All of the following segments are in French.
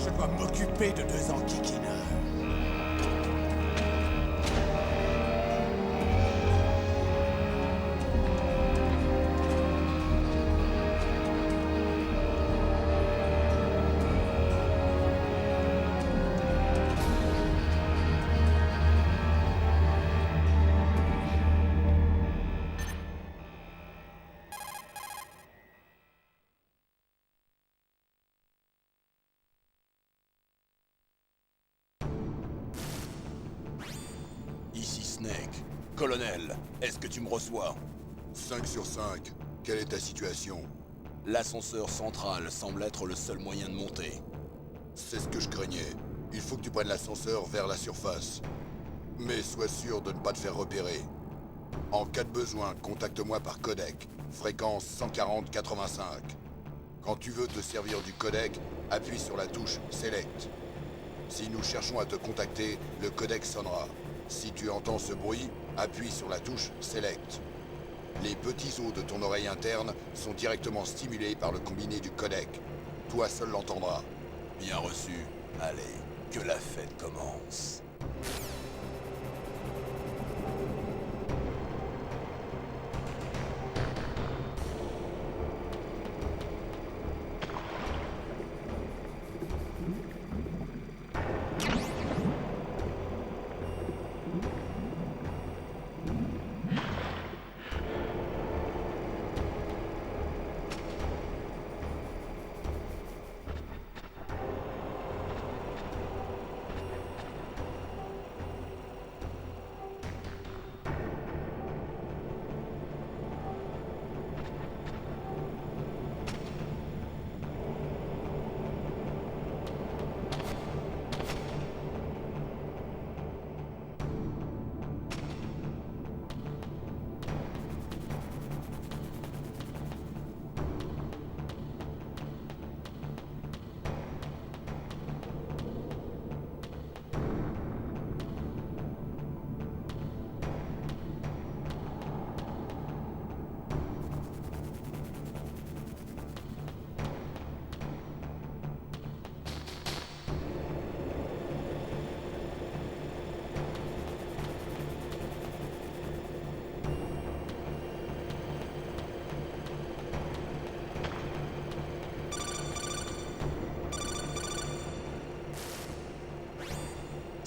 je dois m'occuper de deux enquiquineurs. Ici Snake. Colonel, est-ce que tu me reçois? 5 sur 5. Quelle est ta situation? L'ascenseur central semble être le seul moyen de monter. C'est ce que je craignais. Il faut que tu prennes l'ascenseur vers la surface. Mais sois sûr de ne pas te faire repérer. En cas de besoin, contacte-moi par codec. Fréquence 140-85. Quand tu veux te servir du codec, appuie sur la touche Select. Si nous cherchons à te contacter, le codec sonnera. Si tu entends ce bruit, appuie sur la touche Select. Les petits os de ton oreille interne sont directement stimulés par le combiné du codec. Toi seul l'entendras. Bien reçu. Allez, que la fête commence.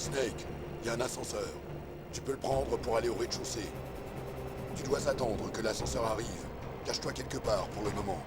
Snake, il y a un ascenseur. Tu peux le prendre pour aller au rez-de-chaussée. Tu dois attendre que l'ascenseur arrive. Cache-toi quelque part pour le moment.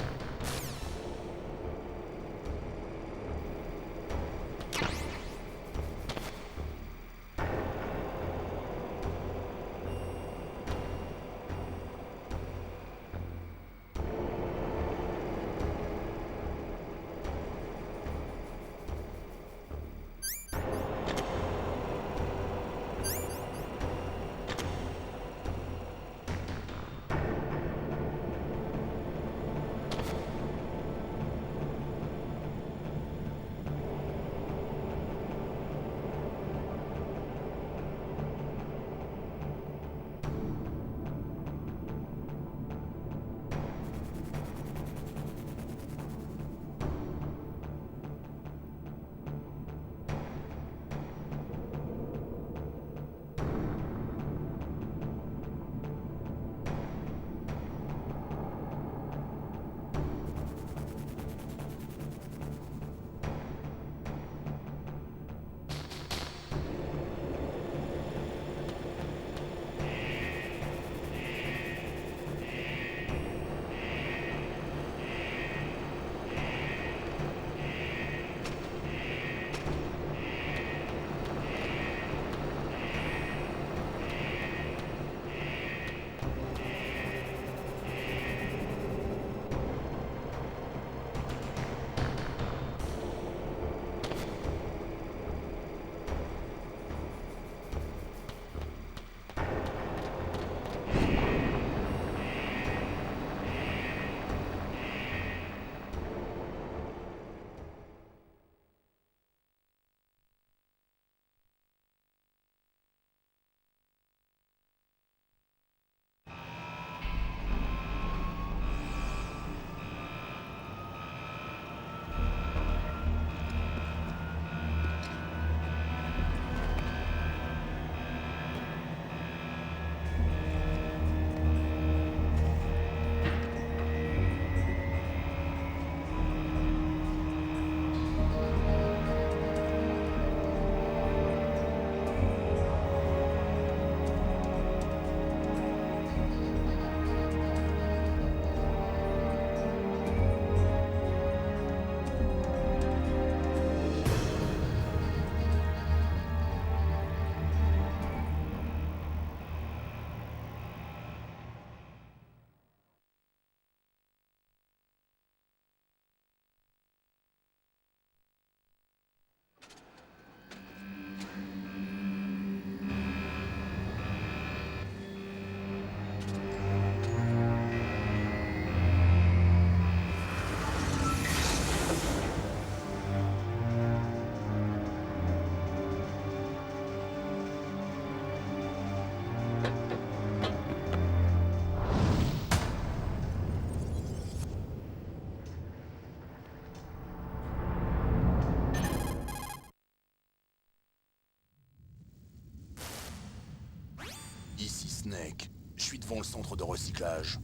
suis devant le centre de recyclage.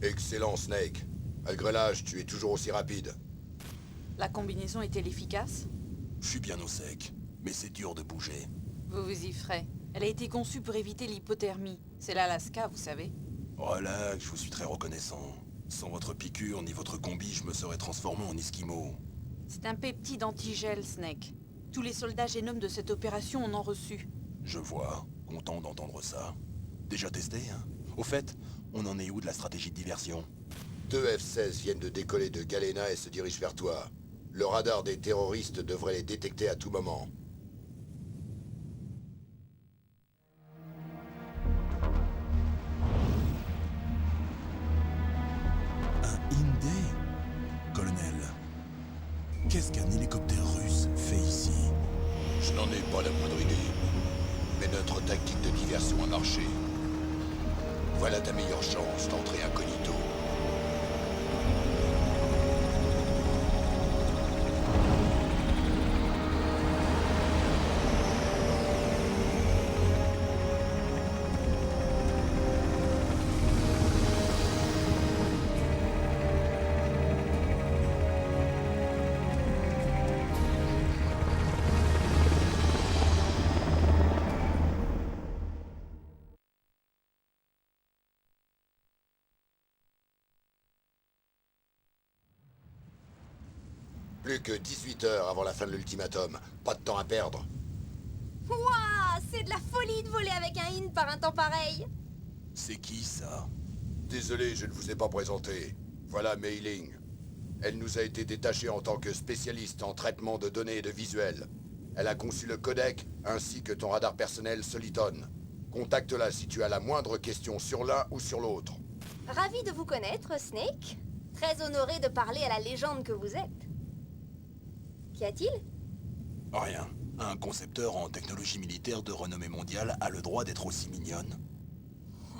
Excellent, Snake. Malgré l'âge, tu es toujours aussi rapide. La combinaison est-elle efficace? Je suis bien au sec, mais c'est dur de bouger. Vous vous y ferez. Elle a été conçue pour éviter l'hypothermie. C'est l'Alaska, vous savez. Relax, je vous suis très reconnaissant. Sans votre piqûre ni votre combi, je me serais transformé en esquimau. C'est un peptide antigel, Snake. Tous les soldats génomes de cette opération en ont reçu. Je vois, content d'entendre ça. Déjà testé, hein? Au fait, on en est où de la stratégie de diversion? 2 F-16 viennent de décoller de Galena et se dirigent vers toi. Le radar des terroristes devrait les détecter à tout moment. Un Hyundai? Colonel, qu'est-ce qu'un hélicoptère russe fait ici? Je n'en ai pas la moindre idée. Mais notre tactique de diversion a marché. Voilà ta meilleure chance d'entrer incognito. Plus que 18 heures avant la fin de l'ultimatum. Pas de temps à perdre. Ouah, c'est de la folie de voler avec un IN par un temps pareil. C'est qui ça? Désolé, je ne vous ai pas présenté. Voilà Mei Ling. Elle nous a été détachée en tant que spécialiste en traitement de données et de visuels. Elle a conçu le codec ainsi que ton radar personnel Soliton. Contacte-la si tu as la moindre question sur l'un ou sur l'autre. Ravi de vous connaître, Snake. Très honoré de parler à la légende que vous êtes. Qu'y a-t-il? Rien. Un concepteur en technologie militaire de renommée mondiale a le droit d'être aussi mignonne.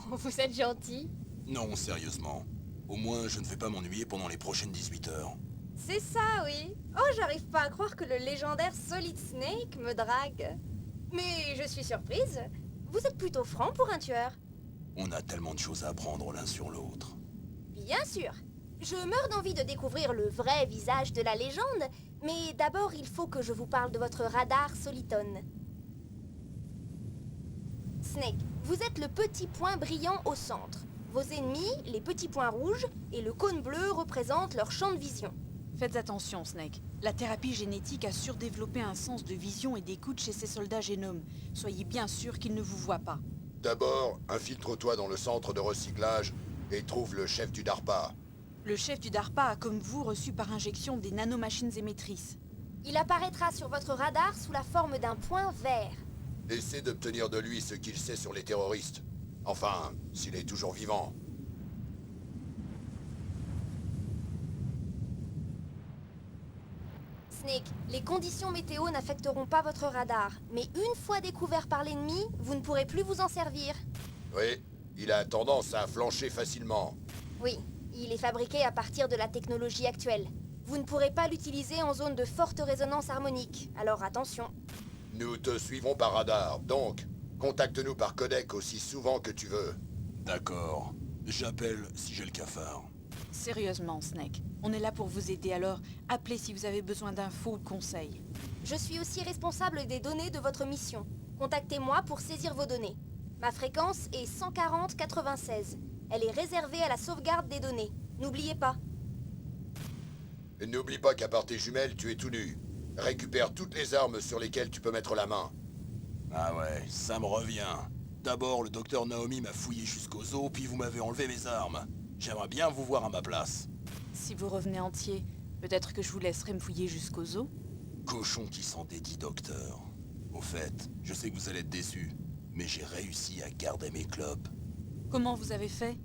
Vous êtes gentil. Non, sérieusement. Au moins, je ne vais pas m'ennuyer pendant les prochaines 18 heures. C'est ça, oui. Oh, j'arrive pas à croire que le légendaire Solid Snake me drague. Mais je suis surprise. Vous êtes plutôt franc pour un tueur. On a tellement de choses à apprendre l'un sur l'autre. Bien sûr. Je meurs d'envie de découvrir le vrai visage de la légende, mais d'abord il faut que je vous parle de votre radar Soliton. Snake, vous êtes le petit point brillant au centre. Vos ennemis, les petits points rouges, et le cône bleu représentent leur champ de vision. Faites attention, Snake. La thérapie génétique a surdéveloppé un sens de vision et d'écoute chez ces soldats génomes. Soyez bien sûr qu'ils ne vous voient pas. D'abord, infiltre-toi dans le centre de recyclage et trouve le chef du DARPA. Le chef du DARPA a, comme vous, reçu par injection des nanomachines émettrices. Il apparaîtra sur votre radar sous la forme d'un point vert. Essaie d'obtenir de lui ce qu'il sait sur les terroristes. Enfin, s'il est toujours vivant. Snake, les conditions météo n'affecteront pas votre radar, mais une fois découvert par l'ennemi, vous ne pourrez plus vous en servir. Oui, il a tendance à flancher facilement. Oui, il est fabriqué à partir de la technologie actuelle. Vous ne pourrez pas l'utiliser en zone de forte résonance harmonique, alors attention. Nous te suivrons par radar, donc contacte-nous par codec aussi souvent que tu veux. D'accord. J'appelle si j'ai le cafard. Sérieusement, Snake. On est là pour vous aider, alors appelez si vous avez besoin d'infos ou de conseils. Je suis aussi responsable des données de votre mission. Contactez-moi pour saisir vos données. Ma fréquence est 140-96. Elle est réservée à la sauvegarde des données. N'oubliez pas. Et n'oublie pas qu'à part tes jumelles, tu es tout nu. Récupère toutes les armes sur lesquelles tu peux mettre la main. Ah ouais, ça me revient. D'abord, le docteur Naomi m'a fouillé jusqu'aux os, puis vous m'avez enlevé mes armes. J'aimerais bien vous voir à ma place. Si vous revenez entier, peut-être que je vous laisserai me fouiller jusqu'aux os. Cochon qui s'en dédie, docteur. Au fait, je sais que vous allez être déçu, mais j'ai réussi à garder mes clopes. Comment vous avez fait?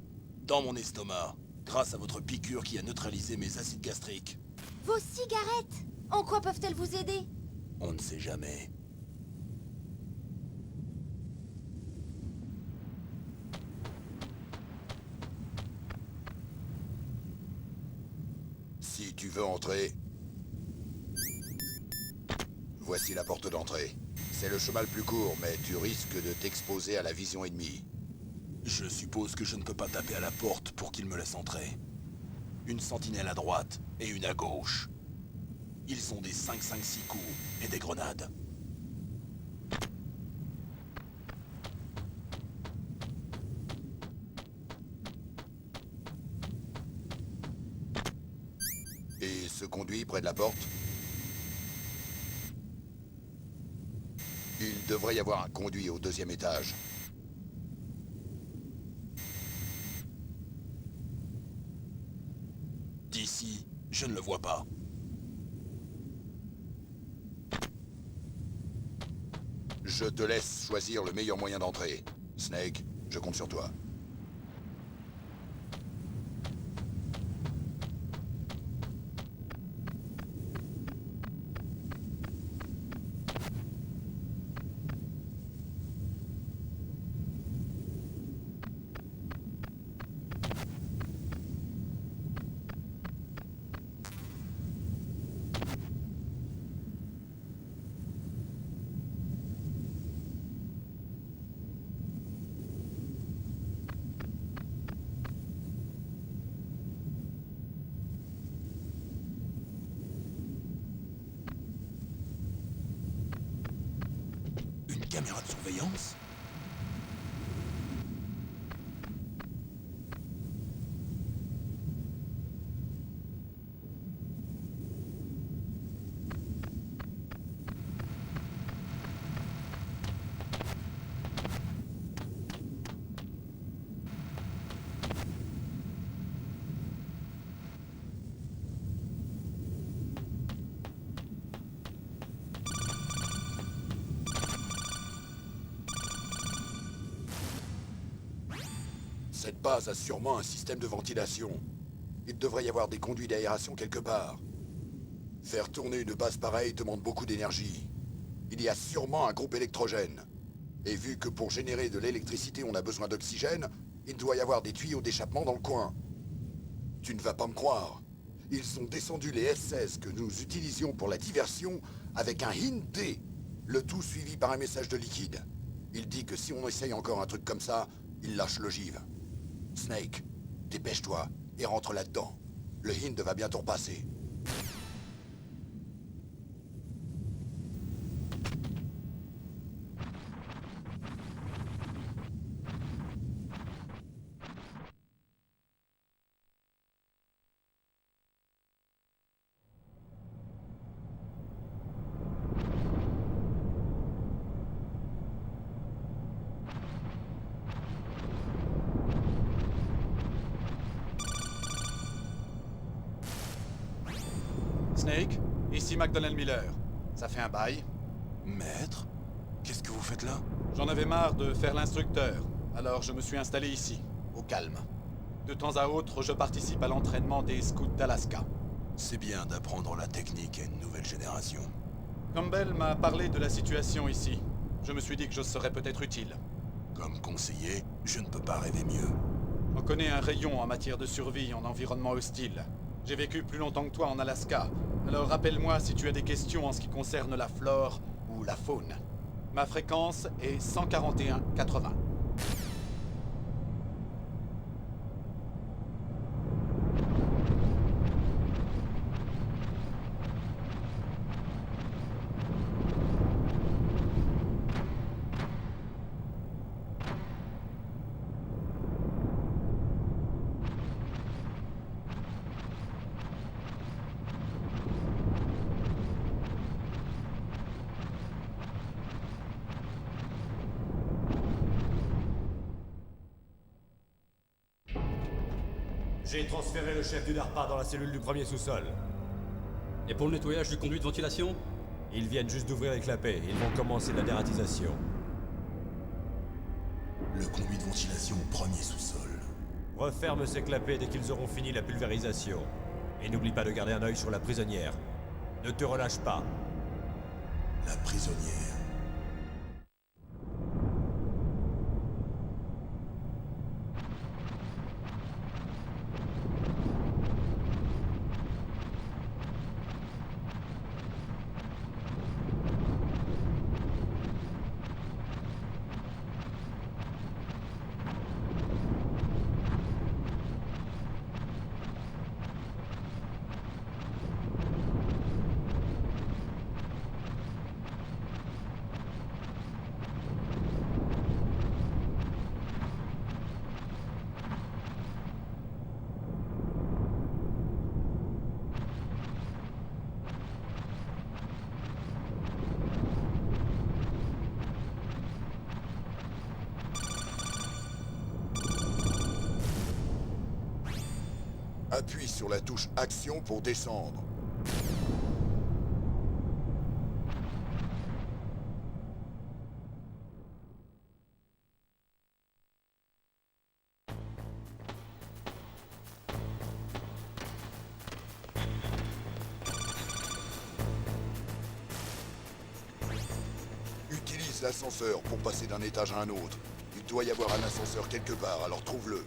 Dans mon estomac, grâce à votre piqûre qui a neutralisé mes acides gastriques. Vos cigarettes! En quoi peuvent-elles vous aider? On ne sait jamais. Si tu veux entrer... Voici la porte d'entrée. C'est le chemin le plus court, mais tu risques de t'exposer à la vision ennemie. Je suppose que je ne peux pas taper à la porte pour qu'il me laisse entrer. Une sentinelle à droite et une à gauche. Ils ont des 5-5-6 coups et des grenades. Et ce conduit près de la porte? Il devrait y avoir un conduit au 2e étage. D'ici, je ne le vois pas. Je te laisse choisir le meilleur moyen d'entrer. Snake, je compte sur toi. Une caméra de surveillance? Cette base a sûrement un système de ventilation. Il devrait y avoir des conduits d'aération quelque part. Faire tourner une base pareille demande beaucoup d'énergie. Il y a sûrement un groupe électrogène. Et vu que pour générer de l'électricité on a besoin d'oxygène, il doit y avoir des tuyaux d'échappement dans le coin. Tu ne vas pas me croire. Ils ont descendu les S-16 que nous utilisions pour la diversion avec un Hint-D, le tout suivi par un message de liquide. Il dit que si on essaye encore un truc comme ça, il lâche l'ogive. Snake, dépêche-toi et rentre là-dedans. Le Hind va bientôt repasser. Snake, ici McDonnell Miller. Ça fait un bail. Maître? Qu'est-ce que vous faites là? J'en avais marre de faire l'instructeur, alors je me suis installé ici, au calme. De temps à autre, je participe à l'entraînement des scouts d'Alaska. C'est bien d'apprendre la technique à une nouvelle génération. Campbell m'a parlé de la situation ici. Je me suis dit que je serais peut-être utile. Comme conseiller, je ne peux pas rêver mieux. J'en connais un rayon en matière de survie en environnement hostile. J'ai vécu plus longtemps que toi en Alaska, alors rappelle-moi si tu as des questions en ce qui concerne la flore ou la faune. Ma fréquence est 141-80. J'ai transféré le chef du DARPA dans la cellule du premier sous-sol. Et pour le nettoyage du conduit de ventilation? Ils viennent juste d'ouvrir les clapets. Ils vont commencer la dératisation. Le conduit de ventilation au premier sous-sol. Referme ces clapets dès qu'ils auront fini la pulvérisation. Et n'oublie pas de garder un œil sur la prisonnière. Ne te relâche pas. La prisonnière. Appuie sur la touche Action pour descendre. Utilise l'ascenseur pour passer d'un étage à un autre. Il doit y avoir un ascenseur quelque part, alors trouve-le.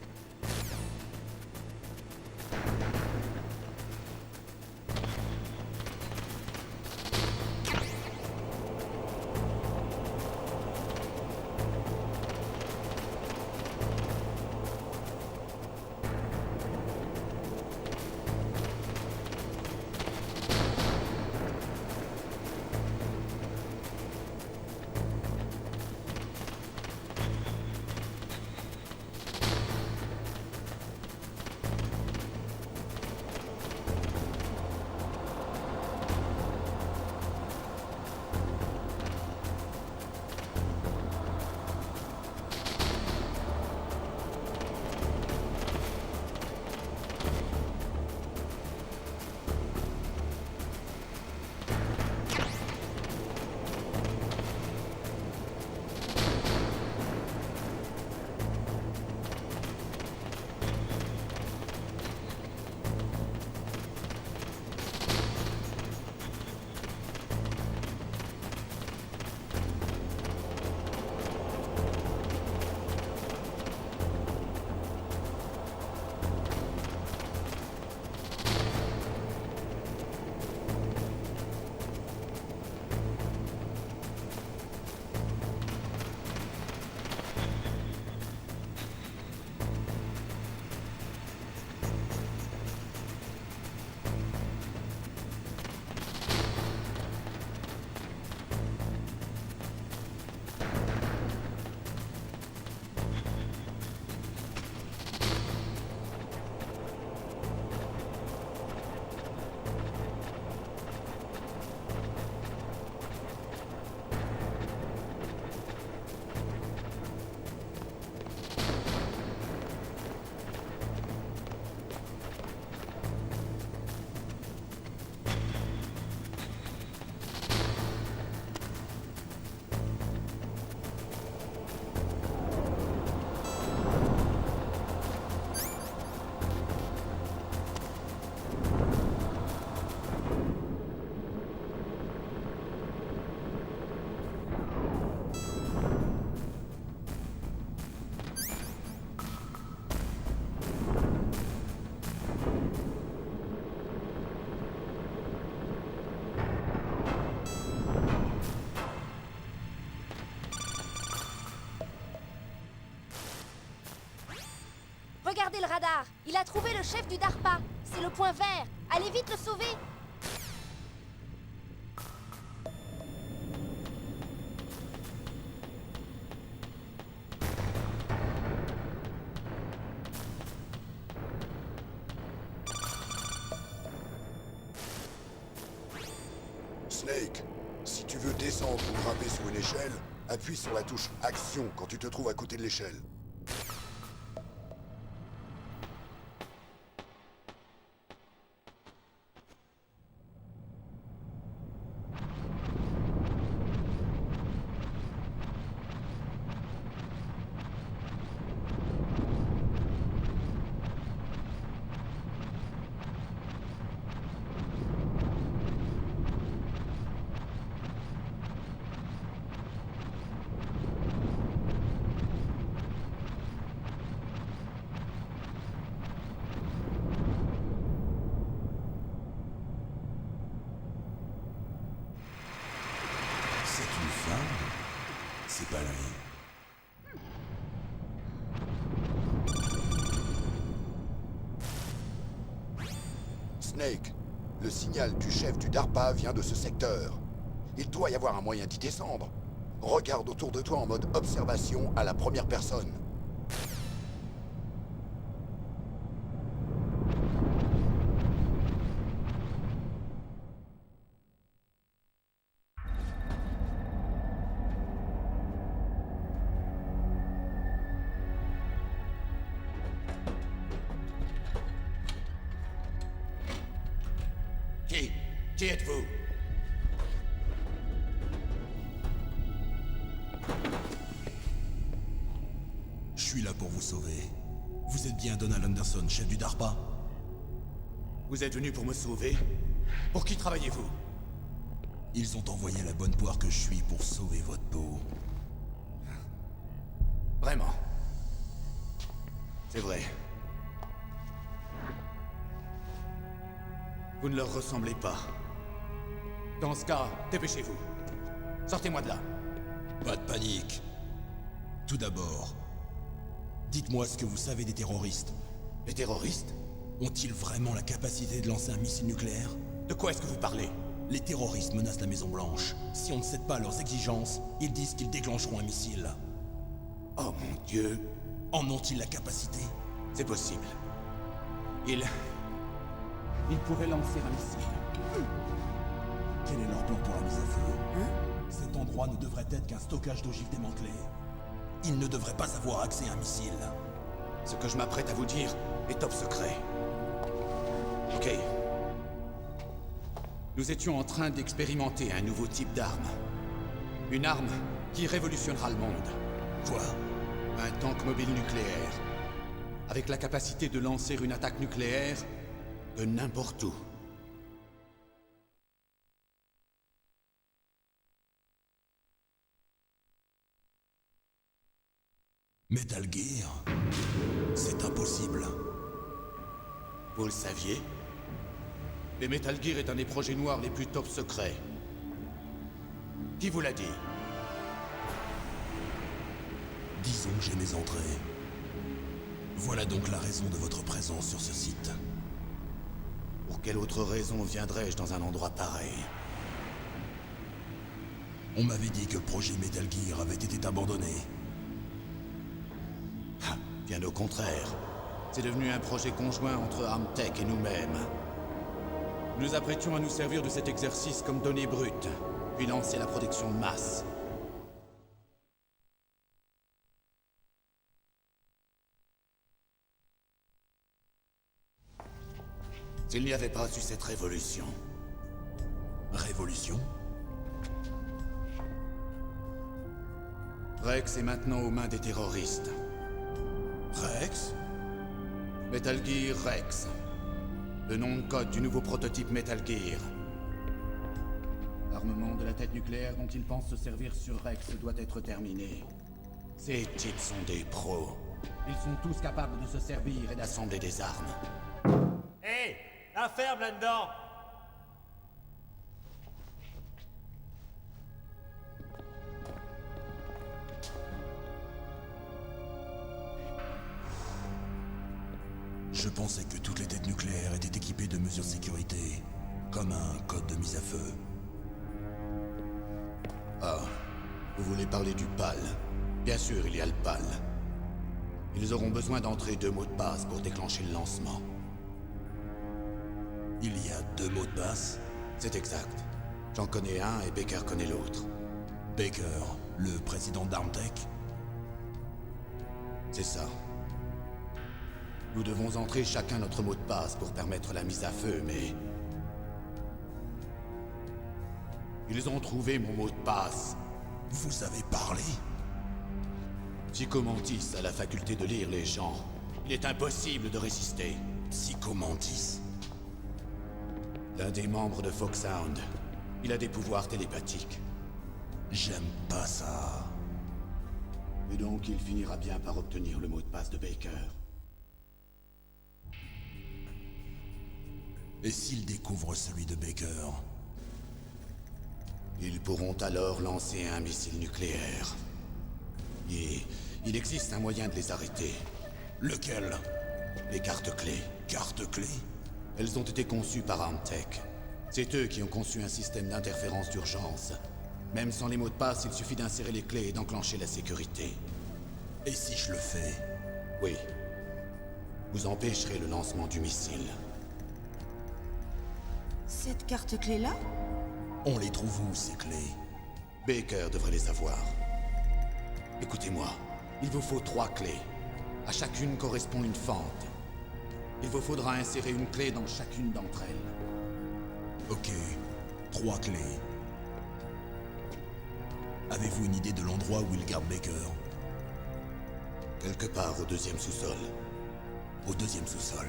Regardez le radar. Il a trouvé le chef du DARPA. C'est le point vert. Allez vite le sauver. Snake, si tu veux descendre ou grimper sur une échelle, appuie sur la touche Action quand tu te trouves à côté de l'échelle. C'est une femme? C'est pas lui. Snake, le signal du chef du DARPA vient de ce secteur. Il doit y avoir un moyen d'y descendre. Regarde autour de toi en mode observation à la première personne. Qui êtes-vous? Je suis là pour vous sauver. Vous êtes bien Donald Anderson, chef du DARPA? Vous êtes venu pour me sauver? Pour qui travaillez-vous? Ils ont envoyé la bonne poire que je suis pour sauver votre peau. Vraiment? C'est vrai. Vous ne leur ressemblez pas. Dans ce cas, dépêchez-vous. Sortez-moi de là. Pas de panique. Tout d'abord, dites-moi ce que vous savez des terroristes. Les terroristes? Ont-ils vraiment la capacité de lancer un missile nucléaire? De quoi est-ce que vous parlez? Les terroristes menacent la Maison-Blanche. Si on ne cède pas à leurs exigences, ils disent qu'ils déclencheront un missile. Oh mon Dieu, En ont-ils la capacité? c'est possible. Ils pourraient lancer un missile. Quel est leur plan pour la mise à feu? Cet endroit ne devrait être qu'un stockage d'ogives démantelées. Ils ne devraient pas avoir accès à un missile. Ce que je m'apprête à vous dire est top secret. Ok. Nous étions en train d'expérimenter un nouveau type d'arme. Une arme qui révolutionnera le monde. Quoi? Un tank mobile nucléaire. Avec la capacité de lancer une attaque nucléaire de n'importe où. Metal Gear? C'est impossible. Vous le saviez? Et Metal Gear est un des projets noirs les plus top secrets. Qui vous l'a dit? Disons que j'ai mes entrées. Voilà donc la raison de votre présence sur ce site. Pour quelle autre raison viendrais-je dans un endroit pareil? On m'avait dit que le projet Metal Gear avait été abandonné. Bien au contraire. C'est devenu un projet conjoint entre Armtech et nous-mêmes. Nous nous apprêtions à nous servir de cet exercice comme donnée brute, puis lancer la protection de masse. S'il n'y avait pas eu cette révolution, Révolution? Rex est maintenant aux mains des terroristes. Rex? Metal Gear Rex. Le nom de code du nouveau prototype Metal Gear. L'armement de la tête nucléaire dont ils pensent se servir sur Rex doit être terminé. Ces types sont des pros. Ils sont tous capables de se servir et d'assembler des armes. Hé! La ferme là-dedans! Je pensais que toutes les têtes nucléaires étaient équipées de mesures de sécurité, comme un code de mise à feu. Ah, vous voulez parler du PAL? Bien sûr, il y a le PAL. Ils auront besoin d'entrer 2 mots de passe pour déclencher le lancement. Il y a 2 mots de passe? C'est exact. J'en connais un et Baker connaît l'autre. Baker, le président d'Armtech? C'est ça. Nous devons entrer chacun notre mot de passe pour permettre la mise à feu, mais... Ils ont trouvé mon mot de passe. Vous avez parlé? Psychomantis a la faculté de lire les gens. Il est impossible de résister. Psychomantis? L'un des membres de Foxhound. Il a des pouvoirs télépathiques. J'aime pas ça. Et donc il finira bien par obtenir le mot de passe de Baker. Et s'il découvre celui de Baker? Ils pourront alors lancer un missile nucléaire. Et il existe un moyen de les arrêter. Lequel? Les cartes clés. Carte clé? Elles ont été conçues par Armtech. C'est eux qui ont conçu un système d'interférence d'urgence. Même sans les mots de passe, il suffit d'insérer les clés et d'enclencher la sécurité. Et si je le fais? Oui. Vous empêcherez le lancement du missile. Cette carte clé-là? On les trouve où, ces clés? Baker devrait les avoir. Écoutez-moi, il vous faut 3 clés. À chacune correspond une fente. Il vous faudra insérer une clé dans chacune d'entre elles. Ok, 3 clés. Avez-vous une idée de l'endroit où il garde Baker? Quelque part au deuxième sous-sol. Au deuxième sous-sol.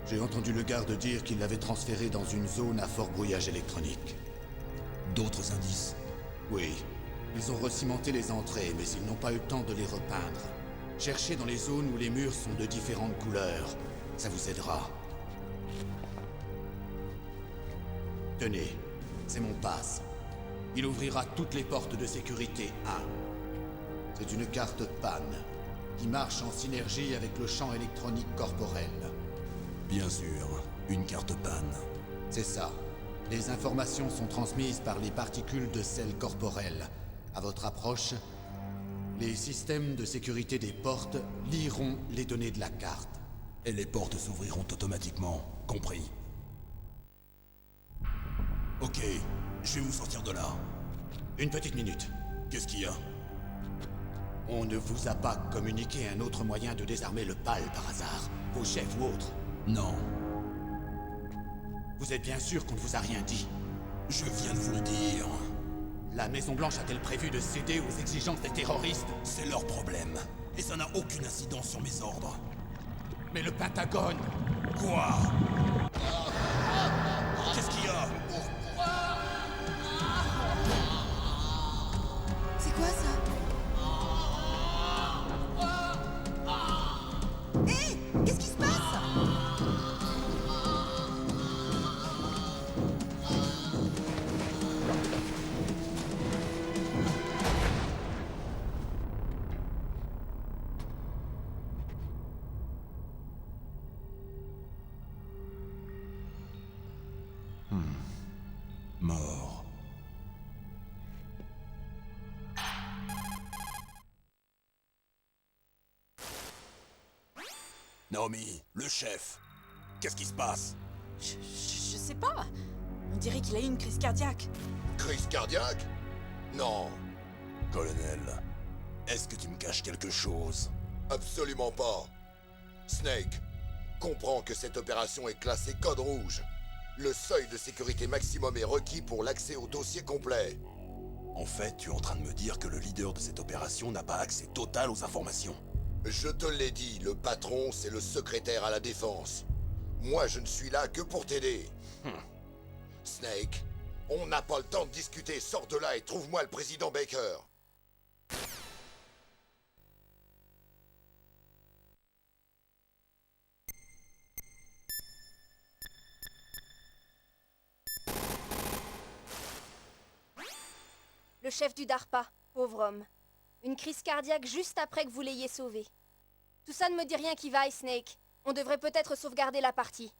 J'ai entendu le garde dire qu'il l'avait transféré dans une zone à fort brouillage électronique. D'autres indices? Oui. Ils ont recimenté les entrées, mais ils n'ont pas eu le temps de les repeindre. Cherchez dans les zones où les murs sont de différentes couleurs. Ça vous aidera. Tenez, c'est mon pass. Il ouvrira toutes les portes de sécurité 1. C'est une carte PAN, qui marche en synergie avec le champ électronique corporel. Bien sûr, une carte PAN. C'est ça. Les informations sont transmises par les particules de sel corporel. À votre approche, les systèmes de sécurité des portes liront les données de la carte. Et les portes s'ouvriront automatiquement, compris. Ok, je vais vous sortir de là. Une petite minute. Qu'est-ce qu'il y a? On ne vous a pas communiqué un autre moyen de désarmer le PAL par hasard? Vos chefs ou autres? Non, Vous êtes bien sûr qu'on ne vous a rien dit? je viens de vous le dire. La Maison-Blanche a-t-elle prévu de céder aux exigences des terroristes? C'est leur problème. Et ça n'a aucune incidence sur mes ordres. Mais le Pentagone! Quoi? Qu'est-ce qu'il y a? C'est quoi ça? Hé! Qu'est-ce qui se passe? Mort. Naomi, le chef. Qu'est-ce qui se passe? Je sais pas. On dirait qu'il a eu une crise cardiaque. Crise cardiaque? Non, Colonel, est-ce que tu me caches quelque chose? absolument pas. Snake, comprends que cette opération est classée code rouge. Le seuil de sécurité maximum est requis pour l'accès au dossier complet. En fait, tu es en train de me dire que le leader de cette opération n'a pas accès total aux informations. Je te l'ai dit, le patron, c'est le secrétaire à la défense. Moi, je ne suis là que pour t'aider. Snake, on n'a pas le temps de discuter. Sors de là et trouve-moi le président Baker. Le chef du DARPA, pauvre homme. Une crise cardiaque juste après que vous l'ayez sauvé. Tout ça ne me dit rien qui vaille, Snake. On devrait peut-être sauvegarder la partie.